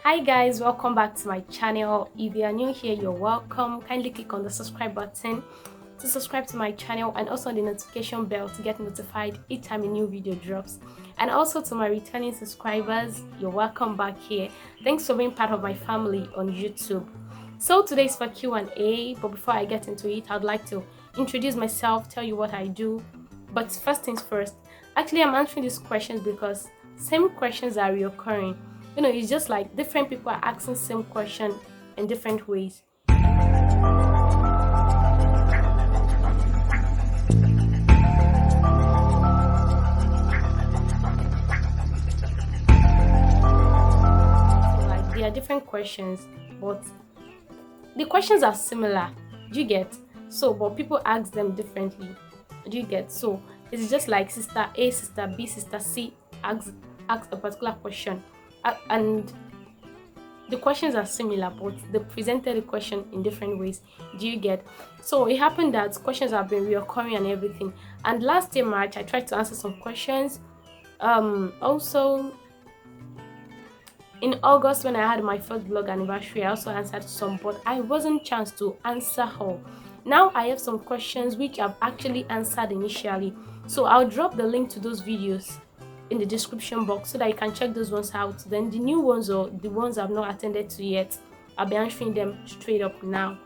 Hi guys, welcome back to my channel. If you are new here, you're welcome. Kindly click on the subscribe button to subscribe to my channel and also on the notification bell to get notified each time a new video drops. And also to my returning subscribers, you're welcome back here. Thanks for being part of my family on YouTube. So today is for Q&A, but before I get into it, I'd like to introduce myself, tell you what I do. But first things first, actually I'm answering these questions because same questions are reoccurring. It's just like different people are asking same question in different ways. So like there are different questions, but the questions are similar. Do you get? So, but people ask them differently. Do you get? So it's just like sister A, sister B, sister C ask a particular question. And the questions are similar, but they presented the question in different ways. Do you get? So it happened that questions have been reoccurring and everything. And last year March, I tried to answer some questions. Also in August, when I had my first blog anniversary, I also answered some, but I wasn't chance to answer all. Now I have some questions which I've actually answered initially, so I'll drop the link to those videos in the description box so that you can check those ones out. Then the new ones or the ones I've not attended to yet, I'll be answering them straight up now.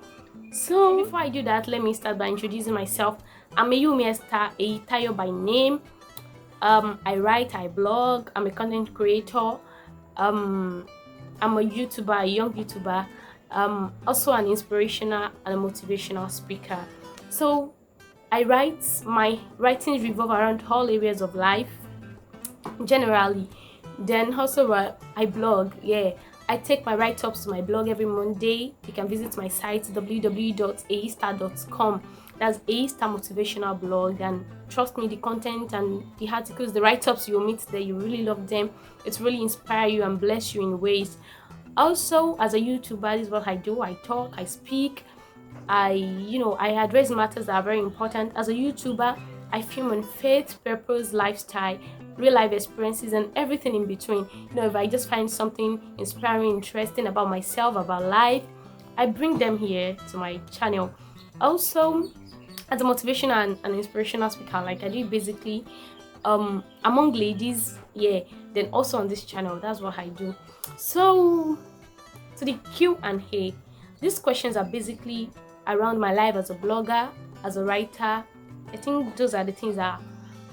So before I do that, let me start by introducing myself. I'm Eyiwumi Esther, Eyitayo by name. I write, I blog, I'm a content creator. I'm a YouTuber, a young YouTuber. Also an inspirational and a motivational speaker. So I write, my writings revolve around all areas of life generally. Then also I blog. I take my write-ups to my blog every Monday. You can visit my site www.EYISTAR.com. That's EYISTAR motivational blog, and trust me, the content and the articles, the write-ups you'll meet there, you really love them. It really inspire you and bless you in ways. Also, as a YouTuber, this is what I do. I talk, I speak, I address matters that are very important. As a YouTuber, I film on faith, purpose, lifestyle, real life experiences, and everything in between. If I just find something inspiring, interesting about myself, about life, I bring them here to my channel. Also, as a motivational and inspirational speaker, like I do basically among ladies, then also on this channel, that's what I do. So to the Q&A, these questions are basically around my life as a blogger, as a writer. I think those are the things that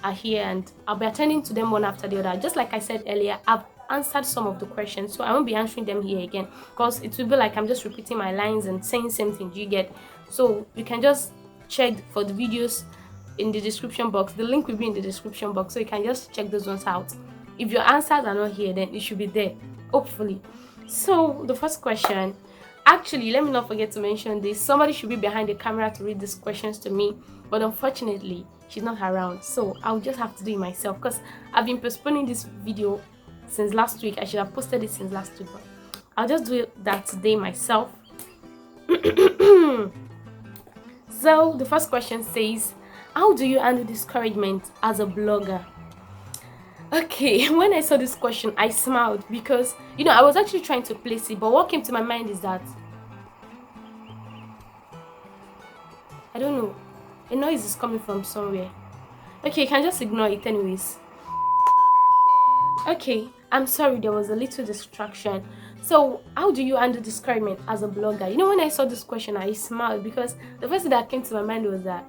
are here, and I'll be attending to them one after the other. Just like I said earlier, I've answered some of the questions, so I won't be answering them here again because it will be like I'm just repeating my lines and saying same thing. Do you get? So you can just check for the videos in the description box. The link will be in the description box, so you can just check those ones out. If your answers are not here, then it should be there, hopefully. So the first question, actually, let me not forget to mention this. Somebody should be behind the camera to read these questions to me, but unfortunately, she's not around. So I'll just have to do it myself because I've been postponing this video since last week. I should have posted it since last week, but I'll just do that today myself. So the first question says, how do you handle discouragement as a blogger? Okay, when I saw this question, I smiled because, I was actually trying to place it, but what came to my mind is that, I don't know, a noise is coming from somewhere. Okay, you can just ignore it anyways. Okay, I'm sorry, there was a little distraction. So, how do you handle discouragement as a blogger? When I saw this question, I smiled because the first thing that came to my mind was that,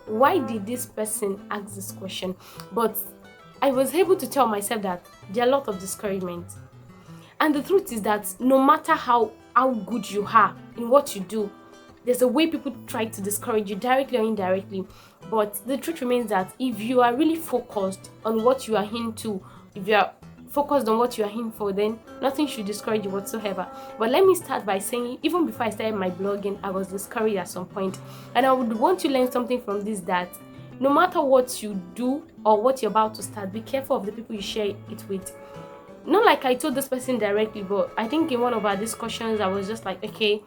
why did this person ask this question? But I was able to tell myself that there are a lot of discouragement. And the truth is that no matter how good you are in what you do, there's a way people try to discourage you directly or indirectly. But the truth remains that if you are really focused on what you are into, if you are focused on what you are in for, then nothing should discourage you whatsoever. But let me start by saying, even before I started my blogging, I was discouraged at some point. And I would want to learn something from this, that no matter what you do or what you're about to start, be careful of the people you share it with. Not like I told this person directly, but I think in one of our discussions, I was just like, okay,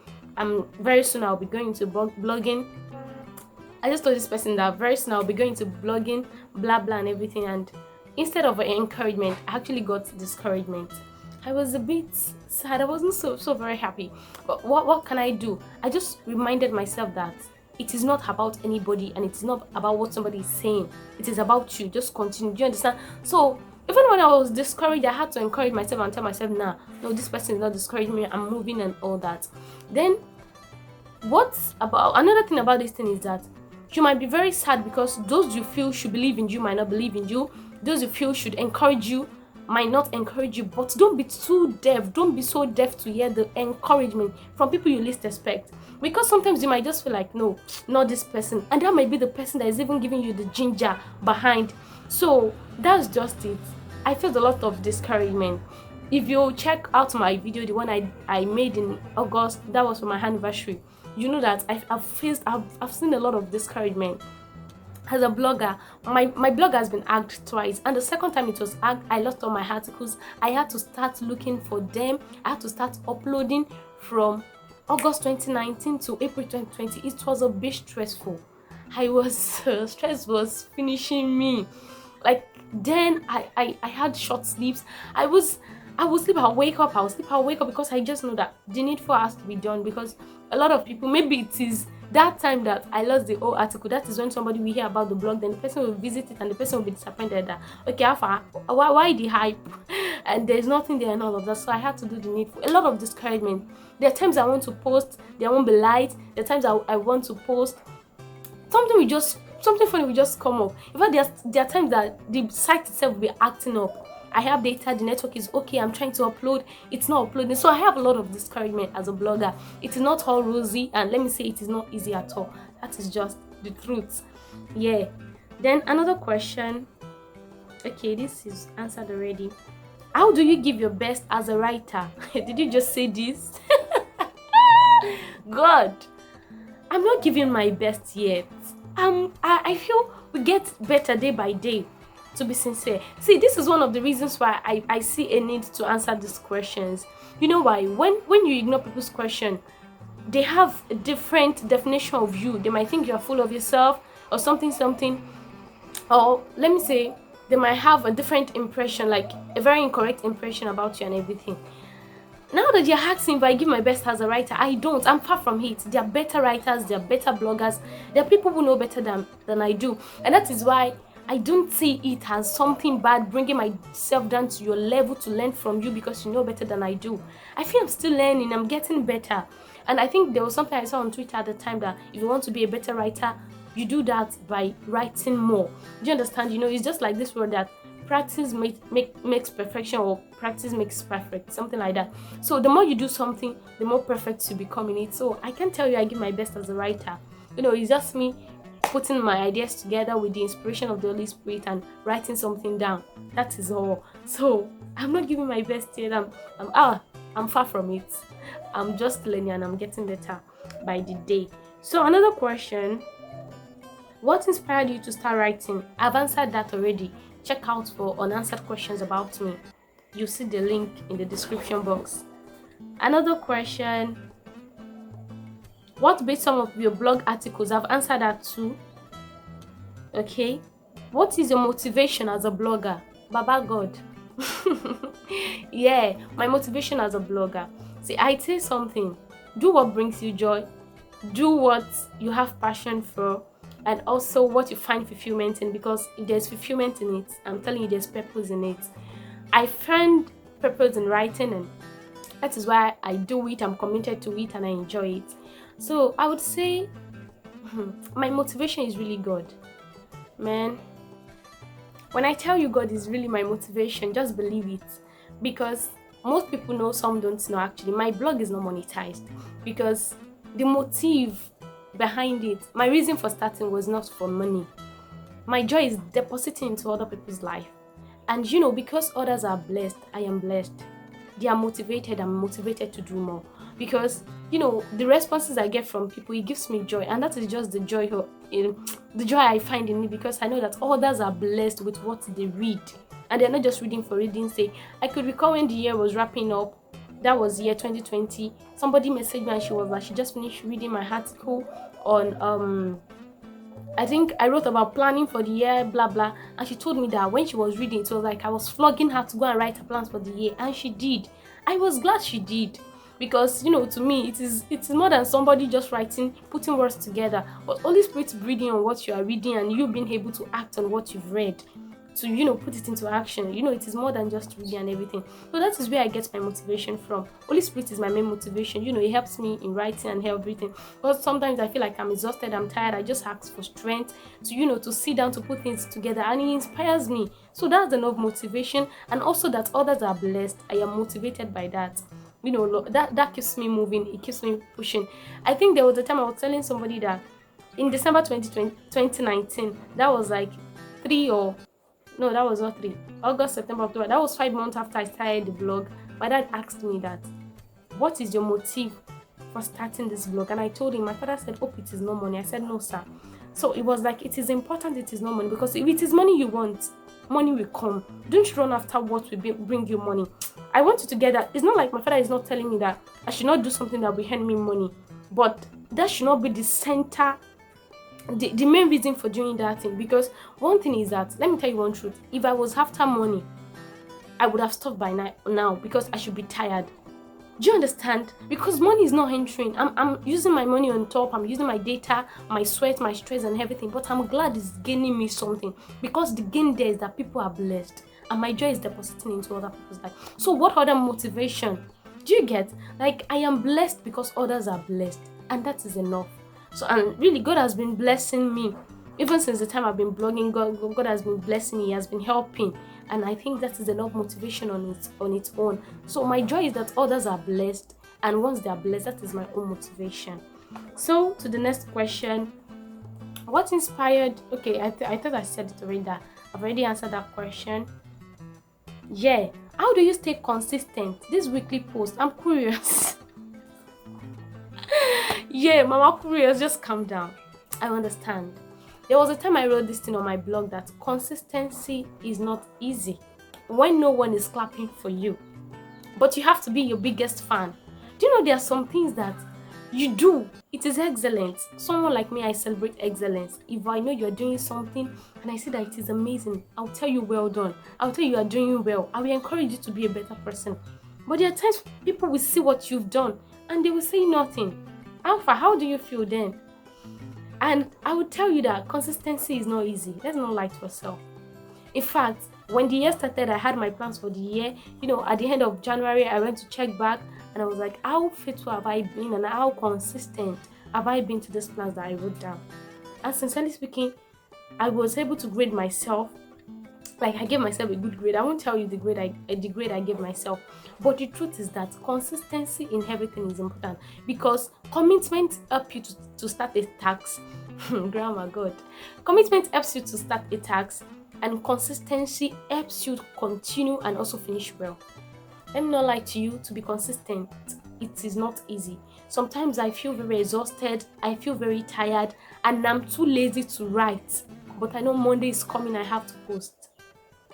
very soon I'll be going into blogging. I just told this person that very soon I'll be going to blogging, blah blah and everything, and instead of encouragement, I actually got discouragement. I was a bit sad. I wasn't so very happy. But what can I do? I just reminded myself that it is not about anybody and it's not about what somebody is saying. It is about you. Just continue. Do you understand? So even when I was discouraged, I had to encourage myself and tell myself, nah, no, this person is not discouraging me. I'm moving and all that. Then what's about another thing about this thing is that you might be very sad because those you feel should believe in you might not believe in you. Those you feel should encourage you might not encourage you. But don't be too deaf. Don't be so deaf to hear the encouragement from people you least expect. Because sometimes you might just feel like, no, not this person. And that might be the person that is even giving you the ginger behind. So that's just it. I felt a lot of discouragement. If you check out my video, the one I made in August, that was for my anniversary, you know that I've seen a lot of discouragement. As a blogger, my blog has been hacked twice, and the second time it was hacked, I lost all my articles. I had to start looking for them. I had to start uploading from August 2019 to April 2020. It was a bit stressful. Stress was finishing me. Like then I had short sleeps. I would sleep, I'll wake up, because I just know that the needful has to be done. Because a lot of people, maybe it is that time that I lost the whole article, that is when somebody will hear about the blog, then the person will visit it and the person will be disappointed that, okay, Alpha, why the hype? And there's nothing there and all of that. So I had to do the needful. A lot of discouragement. There are times I want to post, there won't be light. There are times I want to post, something funny will just come up. In fact, there are times that the site itself will be acting up. I have data, the network is okay, I'm trying to upload, it's not uploading. So I have a lot of discouragement as a blogger. It is not all rosy, and let me say it is not easy at all. That is just the truth. Yeah. Then another question. Okay, this is answered already. How do you give your best as a writer? Did you just say this? God, I'm not giving my best yet. I feel we get better day by day, to be sincere. See, this is one of the reasons why I see a need to answer these questions. You know why? When you ignore people's question, they have a different definition of you. They might think you are full of yourself or something, or let me say, they might have a different impression, like a very incorrect impression about you and everything. Now that you're asking if I give my best as a writer, I don't. I'm far from it. There are better writers, there are better bloggers, there are people who know better than I do. And that is why I don't see it as something bad, bringing myself down to your level to learn from you because you know better than I do. I feel I'm still learning, I'm getting better. And I think there was something I saw on Twitter at the time that if you want to be a better writer, you do that by writing more. Do you understand? You know, it's just like this word that practice makes perfection, or practice makes perfect, something like that. So the more you do something, the more perfect you become in it. So I can tell you I give my best as a writer. You know, it's just me putting my ideas together with the inspiration of the Holy Spirit and writing something down. That is all. So I'm not giving my best yet. I'm far from it. I'm just learning and I'm getting better by the day. So another question: what inspired you to start writing? I've answered that already. Check out for unanswered questions about me. You see the link in the description box. Another question: what based some of your blog articles? I've answered that too. Okay. What is your motivation as a blogger? Baba God. Yeah, my motivation as a blogger. See, I say something. Do what brings you joy. Do what you have passion for. And also what you find fulfillment in, because if there's fulfillment in it, I'm telling you there's purpose in it. I find purpose in writing, and that is why I do it. I'm committed to it and I enjoy it. So I would say my motivation is really God. Man, when I tell you God is really my motivation, just believe it. Because most people know, some don't know actually. My blog is not monetized because the motive behind it, my reason for starting was not for money. My joy is depositing into other people's life. And you know, because others are blessed, I am blessed. They are motivated, I'm motivated to do more. Because, you know, the responses I get from people, it gives me joy. And that is just the joy I find in it, because I know that others are blessed with what they read. And they're not just reading for reading's sake. I could recall when the year was wrapping up, that was year 2020. Somebody messaged me and she was like, she just finished reading my article on I think I wrote about planning for the year, blah blah, and she told me that when she was reading, it was like I was flogging her to go and write her plans for the year, and she did. I was glad she did, because to me, it is more than somebody just writing, putting words together, but Holy Spirit breathing on what you are reading and you being able to act on what you've read, to put it into action. It is more than just reading and everything. So that is where I get my motivation from. Holy Spirit is my main motivation. It helps me in writing and everything, because sometimes I feel like I'm exhausted, I'm tired, I just ask for strength to to sit down, to put things together, and it inspires me. So that's enough motivation. And also that others are blessed, I am motivated by that. That keeps me moving, it keeps me pushing. I think there was a time I was telling somebody that in December 2019, that was like 3 or no, that was not 3. August, September, October. That was 5 months after I started the blog. My dad asked me that, what is your motive for starting this blog? And I told him, my father said, hope it is no money. I said, no, sir. So it was like, it is important, it is no money. Because if it is money you want, money will come. Don't run after what will bring you money. I want you to get that. It's not like my father is not telling me that I should not do something that will earn me money. But that should not be the center, the main reason for doing that thing. Because one thing is that, let me tell you one truth, if I was after money, I would have stopped by now, because I should be tired. Do you understand? Because money is not entering. I'm using my money on top, I'm using my data, my sweat, my stress and everything, but I'm glad it's gaining me something, because the gain there is that people are blessed and my joy is depositing into other people's life. So what other motivation do you get? Like, I am blessed because others are blessed, and that is enough. So, and really, God has been blessing me. Even since the time I've been blogging, God has been blessing me. He has been helping. And I think that is enough motivation on its own. So my joy is that others are blessed. And once they are blessed, that is my own motivation. So, to the next question. What inspired... Okay, I thought I said it already. That I've already answered that question. Yeah. How do you stay consistent? This weekly post, I'm curious. Yeah, Mama curious, just calm down. I understand. There was a time I wrote this thing on my blog that consistency is not easy when no one is clapping for you. But you have to be your biggest fan. Do you know there are some things that you do, it is excellent. Someone like me, I celebrate excellence. If I know you're doing something and I see that it is amazing, I'll tell you well done. I'll tell you are doing well. I will encourage you to be a better person. But there are times people will see what you've done and they will say nothing. Alpha, how do you feel then? And I would tell you that consistency is not easy. Let's not lie to ourselves. In fact, when the year started, I had my plans for the year. At the end of January, I went to check back and I was like, how faithful have I been and how consistent have I been to these plans that I wrote down? And sincerely speaking, I was able to grade myself. Like, I gave myself a good grade. I won't tell you the grade I gave myself. But the truth is that consistency in everything is important, because commitment helps you to start a task. Grammar, God. Commitment helps you to start a task, and consistency helps you continue and also finish well. Let me not lie to you, to be consistent, it is not easy. Sometimes I feel very exhausted, I feel very tired, and I'm too lazy to write. But I know Monday is coming, I have to post.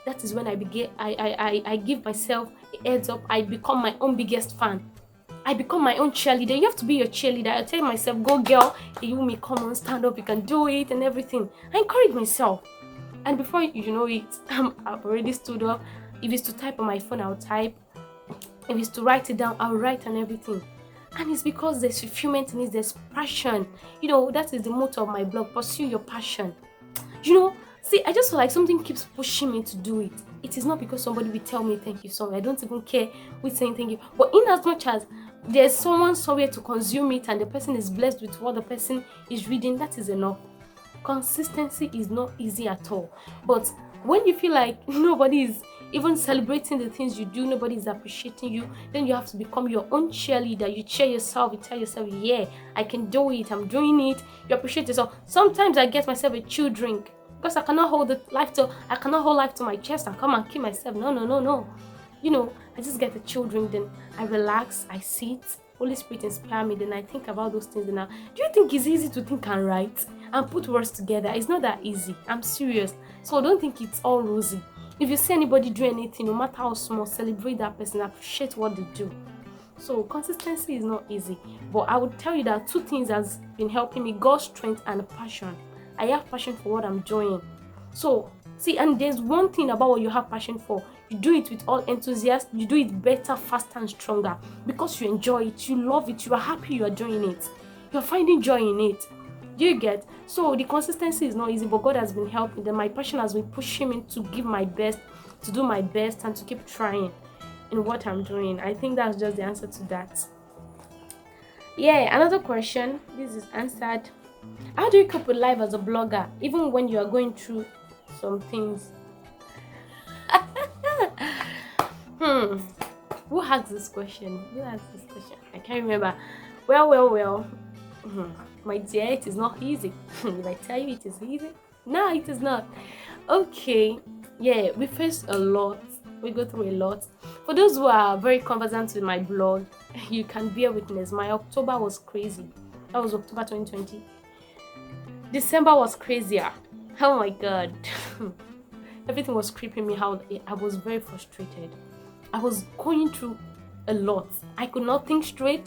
That is when I give myself a heads up. I become my own biggest fan. I become my own cheerleader. You have to be your cheerleader. I tell myself, go girl, Eyiwumi, come on, stand up, you can do it and everything. I encourage myself. And before you know it, I've already stood up. If it's to type on my phone, I'll type. If it's to write it down, I'll write and everything. And it's because there's fulfillment in it, there's passion. That is the motto of my blog, pursue your passion. See, I just feel like something keeps pushing me to do it. It is not because somebody will tell me thank you so much. I don't even care with saying thank you. But in as much as there's someone somewhere to consume it and the person is blessed with what the person is reading, that is enough. Consistency is not easy at all. But when you feel like nobody is even celebrating the things you do, nobody is appreciating you, then you have to become your own cheerleader. You cheer yourself, you tell yourself, yeah, I can do it, I'm doing it. You appreciate yourself. Sometimes I get myself a chill drink, because I cannot hold life to my chest and come and kill myself. No. I just get a chill drink, then I relax, I sit, Holy Spirit inspire me, then I think about those things. Now, do you think it's easy to think and write and put words together? It's not that easy. I'm serious. So don't think it's all rosy. If you see anybody do anything, no matter how small, celebrate that person, appreciate what they do. So consistency is not easy. But I would tell you that 2 things has been helping me: God's strength and passion. I have passion for what I'm doing. So see, and there's one thing about what you have passion for. You do it with all enthusiasm, you do it better, faster, and stronger because you enjoy it, you love it, you are happy you are doing it, you're finding joy in it. Do you get? So the consistency is not easy, but God has been helping them. My passion has been pushing me to give my best, to do my best, and to keep trying in what I'm doing. I think that's just the answer to that. Yeah, another question. This is answered. How do you cope with life as a blogger, even when you are going through some things? Hmm. Who asked this question? Who asked this question? I can't remember. Well. Hmm. My dear, it is not easy. If I tell you it is easy, no, it is not. Okay. Yeah, we face a lot. We go through a lot. For those who are very conversant with my blog, you can bear witness. My October was crazy. That was October 2020. December was crazier. Oh my god. Everything was creeping me out. I was very frustrated. I was going through a lot. I could not think straight.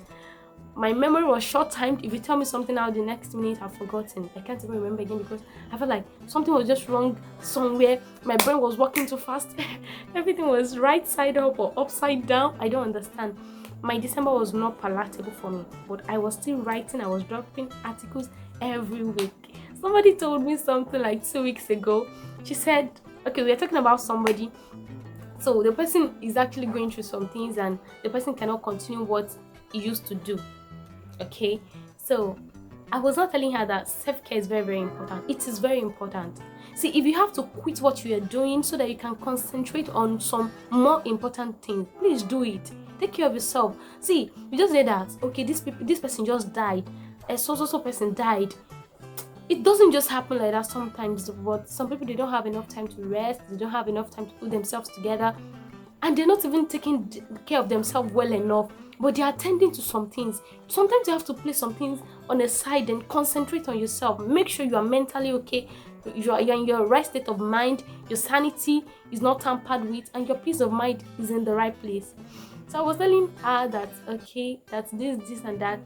My memory was short-timed. If you tell me something now, the next minute I've forgotten. I can't even remember again because I felt like something was just wrong somewhere. My brain was working too fast. Everything was right side up or upside down. I don't understand. My December was not palatable for me, but I was still writing. I was dropping articles every week. Somebody told me something like 2 weeks ago. She said, okay, we are talking about somebody. So the person is actually going through some things and the person cannot continue what he used to do. Okay, so I was not telling her that self-care is very, very important. It is very important. See, if you have to quit what you are doing so that you can concentrate on some more important things, please do it. Take care of yourself. See, you just say that, okay, this person just died, a so person died. It doesn't just happen like that sometimes, but some people, they don't have enough time to rest, they don't have enough time to put themselves together, and they're not even taking care of themselves well enough, but they're attending to some things. Sometimes you have to place some things on the side and concentrate on yourself. Make sure you are mentally okay, you're in your right state of mind, your sanity is not tampered with, and your peace of mind is in the right place. So I was telling her that, okay, that's this and that,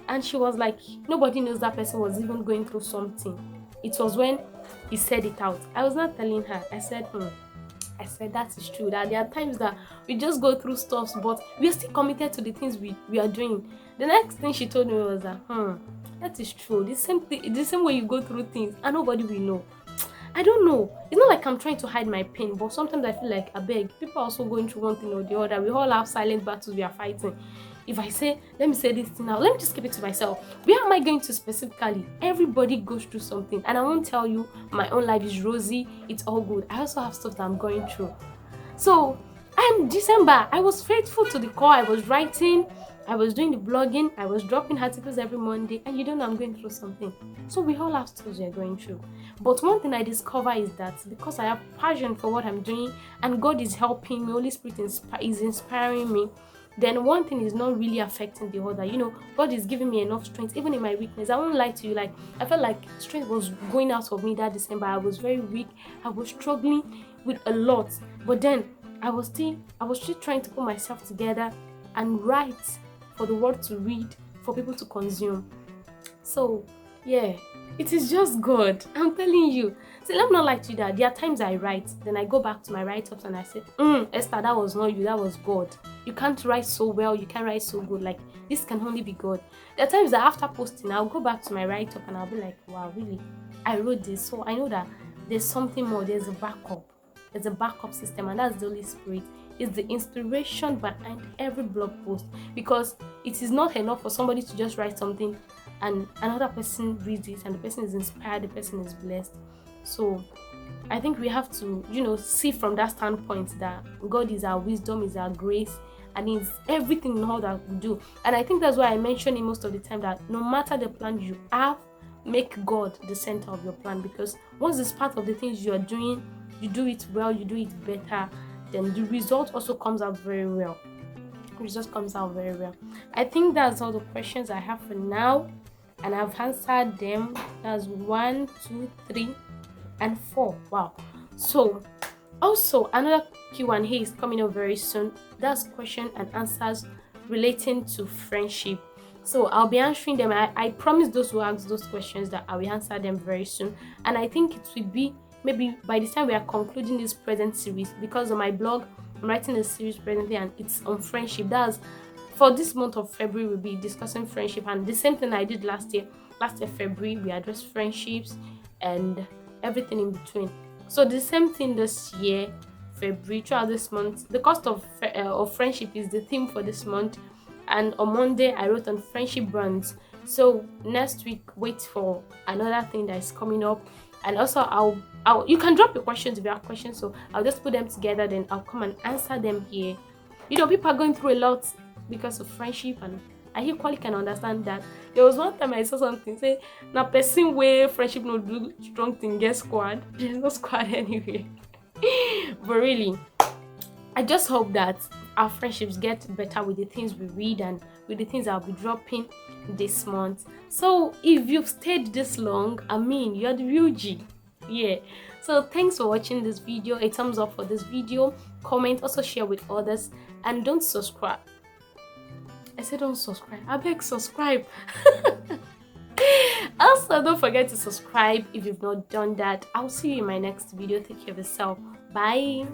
and she was like, nobody knows that person was even going through something. It was when he said it out. I was not telling her. I said that is true, that there are times that we just go through stuff, but we are still committed to the things we are doing. The next thing she told me was that, that is true. The same way you go through things and nobody will know. I don't know. It's not like I'm trying to hide my pain, but sometimes I feel like, I beg, people are also going through one thing or the other. We all have silent battles we are fighting. If I say, let me say this thing now, let me just keep it to myself. Where am I going to specifically? Everybody goes through something, and I won't tell you my own life is rosy, it's all good. I also have stuff that I'm going through. So, and December, I was faithful to the core. I was writing, I was doing the blogging, I was dropping articles every Monday, and you don't know I'm going through something. So we all have stuff we're going through. But one thing I discover is that because I have passion for what I'm doing, and God is helping me, Holy Spirit is inspiring me, then one thing is not really affecting the other. God is giving me enough strength, even in my weakness. I won't lie to you, like, I felt like strength was going out of me that December. I was very weak. I was struggling with a lot. But then I was still trying to put myself together and write for the world to read, for people to consume. So yeah, it is just God. I'm telling you. See, let me not lie to you that there are times I write, then I go back to my write-ups and I say, Esther, that was not you, that was God. You can't write so well, you can't write so good. Like, this can only be God. There are times that after posting, I'll go back to my write-up and I'll be like, wow, really? I wrote this. So I know that there's something more, there's a backup. There's a backup system, and that's the Holy Spirit. It's the inspiration behind every blog post, because it is not enough for somebody to just write something and another person reads it and the person is inspired, the person is blessed. So I think we have to, see from that standpoint that God is our wisdom, is our grace, and is everything in all that we do. And I think that's why I mention it most of the time, that no matter the plan you have, make God the center of your plan, because once it's part of the things you are doing, you do it well, you do it better, then the result also comes out very well. I think that's all the questions I have for now, and I've answered them. That's 1, 2, 3, and 4. Wow. So also another Q&A is coming up very soon. That's question and answers relating to friendship. So I'll be answering them. I promise those who ask those questions that I will answer them very soon. And I think it will be maybe by the time we are concluding this present series, because on my blog I'm writing a series presently and it's on friendship. That's for this month of February, we'll be discussing friendship, and the same thing I did last year. Last year February we addressed friendships and everything in between. So the same thing this year February, throughout this month. The cost of friendship is the theme for this month, and on Monday I wrote on friendship brands. So next week wait for another thing that is coming up. And also I'll you can drop your questions if you have questions, so I'll just put them together, then I'll come and answer them here. People are going through a lot because of friendship, and I equally can understand that. There was one time I saw something say, now person where friendship no do strong thing get squad. There's no squad anyway. But really, I just hope that our friendships get better with the things we read and with the things I'll be dropping this month. So if you've stayed this long, I mean, you're the real G. Yeah. So thanks for watching this video. A thumbs up for this video. Comment, also share with others, and don't subscribe. I said don't subscribe. I beg subscribe. Also, don't forget to subscribe if you've not done that. I'll see you in my next video. Take care of yourself. Bye.